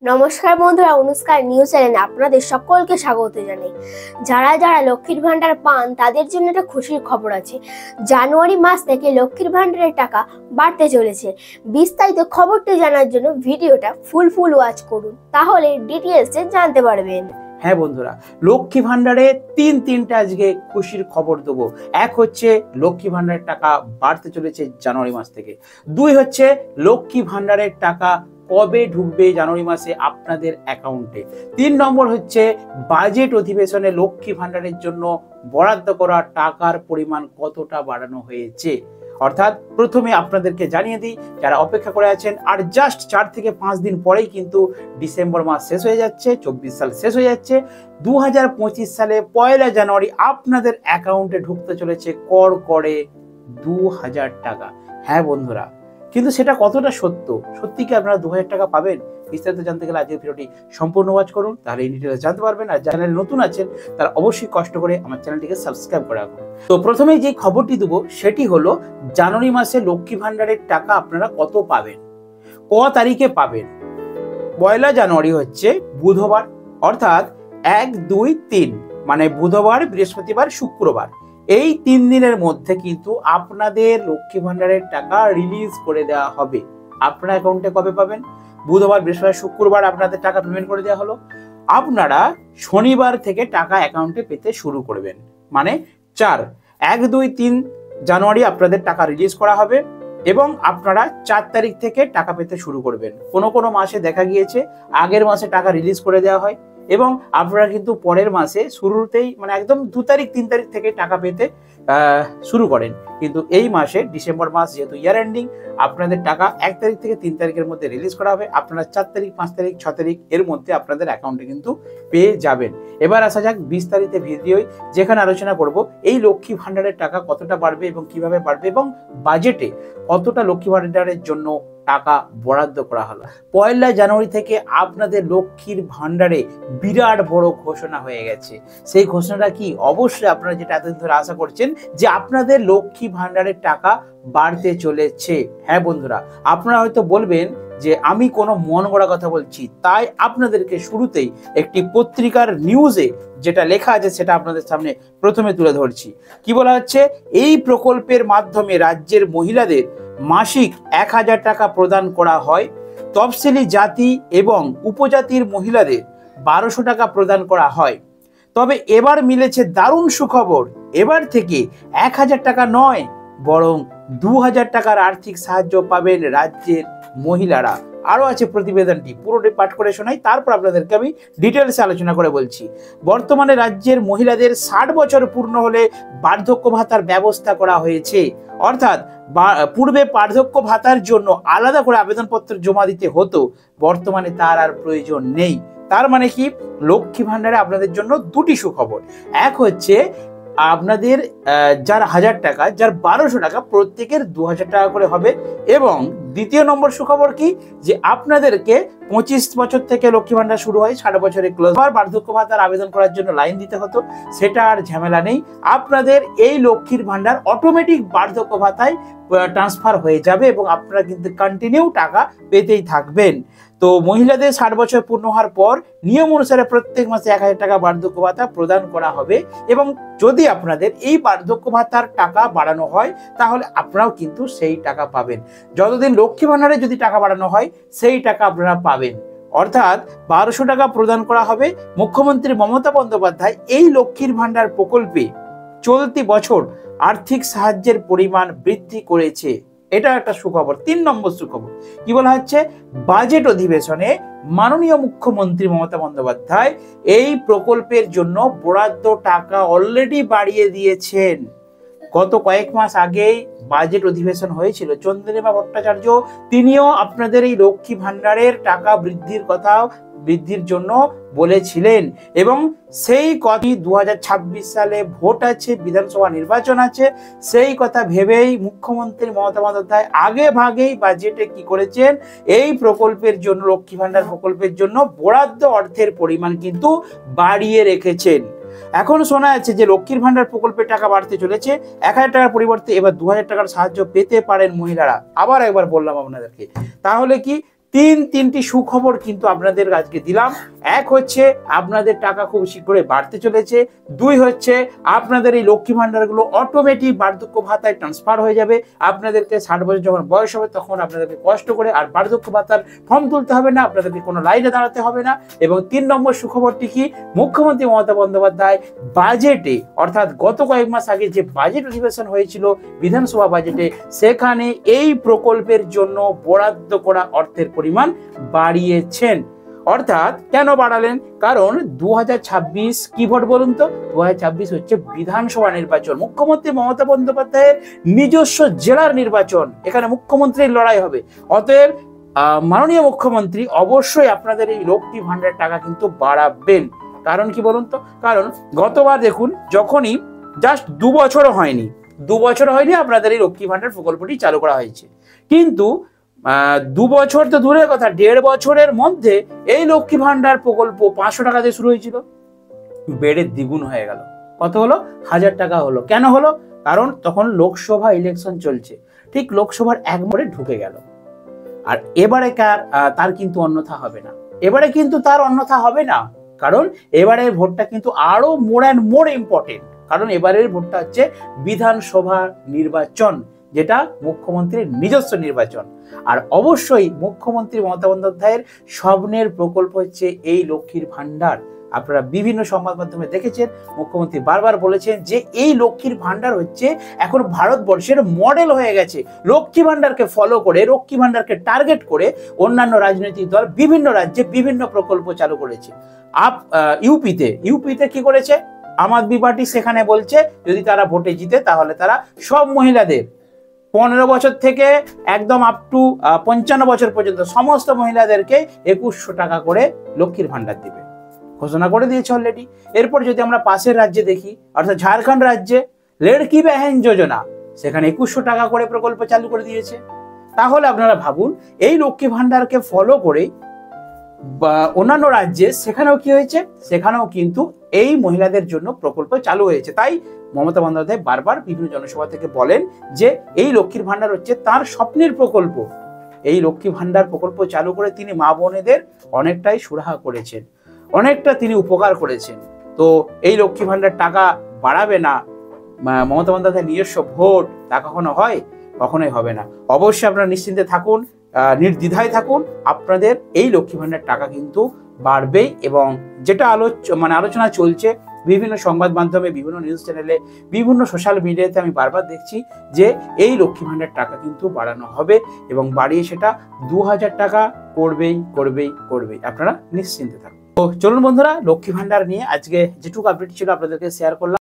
নমস্কার বন্ধুরা, অনুষ্কার নিউজ চ্যানেলে আপনাদের সকলকে স্বাগত জানাই। যারা যারা লক্ষ্মীর ভান্ডার পান তাদের জন্য একটা খুশির খবর আছে। জানুয়ারি মাস থেকে লক্ষ্মীর ভান্ডারের টাকা বাড়তে চলেছে। বিস্তারিত খবরটি জানার জন্য ভিডিওটা ফুল ওয়াচ করুন, তাহলে ডিটেইলসে জানতে পারবেন। হ্যাঁ বন্ধুরা, লক্ষ্মী ভান্ডারে তিনটা আজকে খুশির খবর দেবো। এক হচ্ছে লক্ষ্মী ভান্ডারের টাকা বাড়তে চলেছে জানুয়ারি মাস থেকে। দুই হচ্ছে লক্ষ্মী ভান্ডারের টাকা কবে ঢুকবে জানুয়ারি মাসে আপনাদের অ্যাকাউন্টে। 3 নম্বর হচ্ছে বাজেট অধিবেশনে লক্ষ্মী ভান্ডারের জন্য বরাদ্দ করা টাকার পরিমাণ কতটা বাড়ানো হয়েছে। অর্থাৎ প্রথমে আপনাদেরকে জানিয়ে দিই, যারা অপেক্ষা করে আছেন, আর জাস্ট 4 থেকে 5 দিন পরেই কিন্তু ডিসেম্বর মাস শেষ হয়ে যাচ্ছে, 24 সাল শেষ হয়ে যাচ্ছে। 2025 সালে 1 জানুয়ারি আপনাদের অ্যাকাউন্টে ঢুকতে চলেছে কর করে 2000 টাকা। হ্যাঁ বন্ধুরা, কিন্তু সেটা কতটা সত্যি কি আপনারা 2000 টাকা পাবেন? বিস্তারিত জানতে গেলে আজকের ভিডিওটি সম্পূর্ণ ওয়াচ করুন, তাহলে এই ডিটেইলস জানতে পারবেন। আর চ্যানেলে নতুন আছেন তারা অবশ্যই কষ্ট করে আমার চ্যানেলটিকে সাবস্ক্রাইব করে রাখুন। তো প্রথমে যে খবরটি দেবো সেটি হলো জানুয়ারি মাসে লক্ষ্মী ভান্ডারের টাকা আপনারা কত পাবেন, ক তারিখে পাবেন। 1 জানুয়ারি হচ্ছে বুধবার, অর্থাৎ 1, 2, 3 মানে বুধবার, বৃহস্পতিবার, শুক্রবার, এই 3 দিনের মধ্যে কিন্তু আপনাদের লক্ষ্মী ভান্ডারের টাকা রিলিজ করে দেওয়া হবে। আপনার অ্যাকাউন্টে কবে পাবেন? বুধবার, বৃহস্পতিবার, শুক্রবার আপনাদের টাকা পেমেন্ট করে দেওয়া হলো। আপনারা শনিবার থেকে টাকা অ্যাকাউন্টে পেতে শুরু করবেন, মানে 1, 2, 3 জানুয়ারি আপনাদের টাকা রিলিজ করা হবে এবং আপনারা 4 তারিখ থেকে টাকা পেতে শুরু করবেন। কোনো মাসে দেখা গিয়েছে আগের মাসে টাকা রিলিজ করে দেওয়া হয় এবং আপনারা কিন্তু পরের মাসে শুরুতেই মানে একদম 2 তারিখ 3 তারিখ থেকে টাকা পেতে শুরু করেন। কিন্তু এই মাসে ডিসেম্বর মাস যেহেতু ইয়ার এন্ডিং, আপনাদের টাকা 1 তারিখ থেকে 3 তারিখের মধ্যে রিলিজ করা হবে। আপনারা 4 তারিখ, 5 তারিখ, 6 তারিখ এর মধ্যে আপনাদের অ্যাকাউন্টে কিন্তু পেয়ে যাবেন। এবার আসা যাক বিস্তারিত ভিডিও, যেখানে আলোচনা করব এই লক্ষ্মী ভান্ডারের টাকা কতটা বাড়বে এবং কিভাবে বাড়বে এবং বাজেটে কতটা লক্ষ্মী ভান্ডারের জন্য টাকা বরাদ্দ করা হলো। 1 জানুয়ারি থেকে আপনাদের লক্ষ্মীর ভান্ডারে বিরাট বড় ঘোষণা হয়ে গেছে। সেই ঘোষণাটা কি? অবশ্যই আপনারা যেটা এতদিন ধরে আশা করছেন যে আপনাদের লক্ষ্মী ভান্ডারের টাকা বাড়তে চলেছে। হ্যাঁ বন্ধুরা, আপনারা হয়তো বলবেন যে আমি কোনো মন গড়া কথা বলছি, তাই আপনাদেরকে শুরুতেই একটি পত্রিকার নিউজে যেটা লেখা আছে সেটা আপনাদের সামনে প্রথমে তুলে ধরছি। কি বলা হচ্ছে? এই প্রকল্পের মাধ্যমে রাজ্যের মহিলাদের মাসিক 1000 টাকা প্রদান করা হয়। তফসিলি জাতি এবং উপজাতির মহিলাদের 1200 টাকা প্রদান করা হয়। তবে এবার মিলেছে দারুণ সুখবর, এবার থেকে 1000 টাকা নয় বরং 2000 টাকার আর্থিক সাহায্য পাবেন রাজ্যের মহিলারা। আরো আছে প্রতিবেদনটি, পুরোটি পাঠ করে শোনাই, তারপর আপনাদেরকে আমি ডিটেলসে আলোচনা করে বলছি। বর্তমানে রাজ্যের মহিলাদের 60 বছর পূর্ণ হলে বার্ধক্য ভাতার ব্যবস্থা করা হয়েছে। অর্থাৎ পূর্বে বার্ধক্য ভাতার জন্য আলাদা করে আবেদনপত্র জমা দিতে হতো, বর্তমানে তার আর প্রয়োজন নেই। তার মানে কি? লক্ষ্মী ভান্ডারে আপনাদের জন্য দুটি সুখবর। এক হচ্ছে আপনাদের যার 1000 টাকা, যার 1200 টাকা, প্রত্যেকের 2000 টাকা করে হবে। এবং দ্বিতীয় নম্বর সুখবর কি? যে আপনাদেরকে 25 বছর থেকে লক্ষ্মী ভান্ডার শুরু হয়, 60 বছরে ক্লোজ। বার্ধক্য ভাতার আবেদন করার জন্য লাইন দিতে হতো, সেটা আর ঝামেলা নেই। আপনাদের এই লক্ষ্মীর ভান্ডার অটোমেটিক বার্ধক্য ভাতায় ট্রান্সফার হয়ে যাবে এবং আপনারা কিন্তু কন্টিনিউ টাকা পেতেই থাকবেন। তো মহিলাদের 60 বছর পূর্ণ হওয়ার পর নিয়ম অনুসারে প্রত্যেক মাসে 1000 টাকা বার্ধক্য ভাতা প্রদান করা হবে এবং যদি আপনাদের এই বার্ধক্য ভাতার টাকা বাড়ানো হয় তাহলে আপনারাও কিন্তু সেই টাকা পাবেন। যতদিন লক্ষ্মী ভান্ডারে যদি টাকা বাড়ানো হয় সেই টাকা আপনারা পাবেন। অর্থাৎ 1200 টাকা প্রদান করা হবে। মুখ্যমন্ত্রী মমতা বন্দ্যোপাধ্যায় এই লক্ষ্মীর ভান্ডার প্রকল্পে চলতি বছর আর্থিক সাহায্যের পরিমাণ বৃদ্ধি করেছে। এটা একটা সুখবর। 3 নম্বর সুখবর কি বলা হচ্ছে? বাজেট অধিবেশনে মাননীয় মুখ্যমন্ত্রী মমতা বন্দ্যোপাধ্যায় এই প্রকল্পের জন্য বরাদ্দ টাকা অলরেডি বাড়িয়ে দিয়েছেন। গত কয়েক মাস আগেই বাজেট অধিবেশন হয়েছিল, চন্দ্রিমা ভট্টাচার্য তিনিও আপনাদের এই লক্ষ্মী ভান্ডারের টাকা বৃদ্ধির জন্য বলেছিলেন এবং সেই কথা 2026 সালে ভোট আছে, বিধানসভা নির্বাচন আছে, সেই কথা ভেবেই মুখ্যমন্ত্রী মমতা বন্দ্যোপাধ্যায় আগে ভাগেই বাজেটে কি করেছেন? এই প্রকল্পের জন্য, লক্ষ্মী ভান্ডার প্রকল্পের জন্য বরাদ্দ অর্থের পরিমাণ কিন্তু বাড়িয়ে রেখেছেন। এখন শোনা যাচ্ছে যে লক্ষ্মীর ভান্ডার প্রকল্পের টাকা বাড়তে চলেছে। 1000 টাকার পরিবর্তে এবার 2000 টাকার সাহায্য পেতে পারেন মহিলারা। আবার একবার বললাম আপনাদেরকে, তাহলে কি তিনটি সুখবর কিন্তু আপনাদের আজকে দিলাম। এক হচ্ছে আপনাদের টাকা খুব শীঘ্রই বাড়তে চলেছে, দুই হচ্ছে আপনাদের এই লক্ষ্মী ভান্ডারগুলো অটোমেটিক বার্ধক্য ভাতায় ট্রান্সফার হয়ে যাবে। আপনাদেরকে 60 বছর যখন বয়স হবে তখন আপনাদেরকে কষ্ট করে আর বার্ধক্য ভাতার ফর্ম তুলতে হবে না, আপনাদেরকে কোনো লাইনে দাঁড়াতে হবে না। এবং 3 নম্বর সুখবরটি কি, মুখ্যমন্ত্রী মমতা বন্দ্যোপাধ্যায় বাজেটে, অর্থাৎ গত কয়েক মাস আগে যে বাজেট অধিবেশন হয়েছিল বিধানসভা বাজেটে, সেখানে এই প্রকল্পের জন্য বরাদ্দ করা অর্থের পরিমাণ বাড়িয়েছেন। অর্থাৎ কেন বাড়ালেন? কারণ 2026 কি ভোট বলুন তো? 2026 হচ্ছে বিধানসভা নির্বাচন, মুখ্যমন্ত্রী মমতা বন্দ্যোপাধ্যায়ের নিজস্ব জেলার নির্বাচন, এখানে মুখ্যমন্ত্রীর লড়াই হবে। অতএব মাননীয় মুখ্যমন্ত্রী অবশ্যই আপনাদের এই লক্ষ্মী ভান্ডারের টাকা কিন্তু বাড়াবেন। কারণ কি বলুন তো? কারণ গতবার দেখুন, যখনই জাস্ট 2 বছরও হয়নি আপনাদের এই লক্ষ্মী ভান্ডার প্রকল্পটি চালু করা হয়েছে, কিন্তু 2 বছর তো দূরের কথা, 1.5 বছরের মধ্যে এই লক্ষ্মী ভান্ডার প্রকল্প 500 টাকা দিয়ে শুরু হয়েছিল, বেড়ে দ্বিগুণ হয়ে গেল। কত হলো? 1000 টাকা হলো। কেন হলো? কারণ তখন লোকসভা ইলেকশন চলছে, ঠিক লোকসভার 1 মোড়ে ঢুকে গেল। আর এবারে তার কিন্তু অন্যথা হবে না, কারণ এবারের ভোটটা কিন্তু আরো মোর ইম্পর্টেন্ট। কারণ এবারের ভোটটা হচ্ছে বিধানসভা নির্বাচন, যেটা মুখ্যমন্ত্রীর নিজস্ব নির্বাচন। আর অবশ্যই মুখ্যমন্ত্রী মমতা বন্দ্যোপাধ্যায়ের স্বপ্নের প্রকল্প হচ্ছে এই লক্ষ্মীর ভান্ডার। আপনারা বিভিন্ন সংবাদ মাধ্যমে দেখেছেন, মুখ্যমন্ত্রী বারবার বলেছেন যে এই লক্ষ্মীর ভান্ডার হচ্ছে এখন ভারতবর্ষের মডেল হয়ে গেছে। লক্ষ্মী ভান্ডারকে ফলো করে, লক্ষ্মী ভান্ডারকে টার্গেট করে অন্যান্য রাজনৈতিক দল বিভিন্ন রাজ্যে বিভিন্ন প্রকল্প চালু করেছে। ইউপিতে কি করেছে আম আদমি পার্টি? সেখানে বলছে যদি তারা ভোটে জিতে তাহলে তারা সব মহিলাদের 15 বছর থেকে একদম আপ টু 55 বছর পর্যন্ত সমস্ত মহিলাদেরকে 2100 টাকা করে লক্ষ্মীর ভান্ডার দিবে, ঘোষণা করে দিয়েছে অলরেডি। এরপর যদি আমরা পাশের রাজ্যে দেখি, অর্থাৎ ঝাড়খণ্ড রাজ্যে লড়কি বেহেন যোজনা, সেখানে 2100 টাকা করে প্রকল্প চালু করে দিয়েছে। তাহলে আপনারা ভাবুন, এই লক্ষ্মী ভান্ডারকে ফলো করে অন্যান্য রাজ্যে সেখানেও কি হয়েছে, সেখানেও কিন্তু এই মহিলাদের জন্য প্রকল্প চালু হয়েছে। তাই মমতা বন্দ্যোপাধ্যায় বারবার বিভিন্ন জনসভা থেকে বলেন যে এই লক্ষ্মীর ভান্ডার হচ্ছে তার স্বপ্নের প্রকল্প। এই লক্ষ্মী ভান্ডার প্রকল্প চালু করে তিনি মা বোনেদের অনেকটাই সুরাহা করেছেন, অনেকটা তিনি উপকার করেছেন। তো এই লক্ষ্মী ভান্ডার টাকা বাড়াবে না, মমতা বন্দ্যোপাধ্যায়ের নিজস্ব ভোট, তা কখনো হয়? কখনোই হবে না। অবশ্যই আপনারা নিশ্চিন্তে থাকুন, নির্দ্বিধায় থাকুন, আপনাদের এই লক্ষ্মী ভান্ডার টাকা কিন্তু বাড়বেই। এবং যেটা আলোচনা চলছে বিভিন্ন সংবাদ মাধ্যমে, বিভিন্ন নিউজ চ্যানেলে, বিভিন্ন সোশ্যাল মিডিয়াতে আমি বারবার দেখছি যে এই লক্ষ্মী ভান্ডার টাকা কিন্তু বাড়ানো হবে এবং বাড়িয়ে সেটা 2000 টাকা করবেই। আপনারা নিশ্চিন্তে থাকুন। তো চলুন বন্ধুরা, লক্ষ্মী ভান্ডার নিয়ে আজকে যেটুকু আপডেট ছিল আপনাদেরকে শেয়ার করলাম।